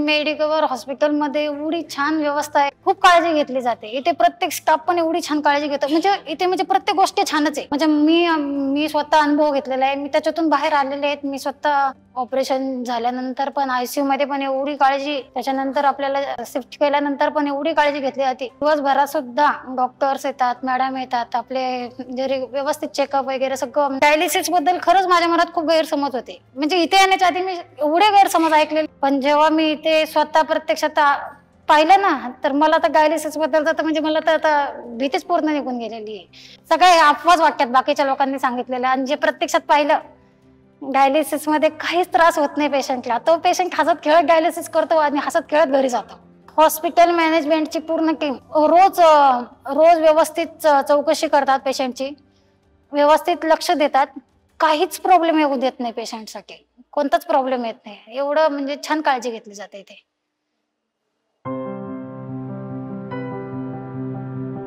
Medical हॉस्पिटलमध्ये एवढी छान व्यवस्था आहे, खूप काळजी घेतली जाते इथे. प्रत्येक स्टाफ पण एवढी छान काळजी घेतो, म्हणजे इथे म्हणजे प्रत्येक गोष्ट छानच आहे. म्हणजे मी स्वतः अनुभव घेतलेला आहे, मी त्याच्यातून बाहेर आलेले आहेत. मी स्वतः ऑपरेशन झाल्यानंतर पण आयसीयू मध्ये पण एवढी काळजी, त्याच्यानंतर आपल्याला शिफ्ट केल्यानंतर पण एवढी काळजी घेतली जाते. दिवसभरात सुद्धा डॉक्टर्स येतात, मॅडम येतात, आपले जरी व्यवस्थित चेकअप वगैरे सगळं. डायलिसिस बद्दल खरंच माझ्या मनात खूप गैरसमज होते, म्हणजे इथे येण्याच्या आधी मी एवढे गैरसमज ऐकलेले, पण जेव्हा मी इथे स्वतः प्रत्यक्षात पाहिलं ना, तर मला तर डायलिसिस बद्दल तर म्हणजे मला तर आता भीतीच पूर्ण निघून गेलेली आहे. सगळे अफवाच वाटतात बाकीच्या लोकांनी सांगितलेलं, आणि जे प्रत्यक्षात पाहिलं डायलिसिस मध्ये काहीच त्रास होत नाही पेशंटला. तो पेशंट हसत खेळत डायलिसिस करतो आणि हसत खेळत घरी जातो. हॉस्पिटल मॅनेजमेंटची पूर्ण टीम रोज व्यवस्थित चौकशी करतात पेशंटची, व्यवस्थित लक्ष देतात, काहीच प्रॉब्लेम येऊ देत नाही पेशंटसाठी, कोणताच प्रॉब्लेम येत नाही. एवढं म्हणजे छान काळजी घेतली जाते इथे.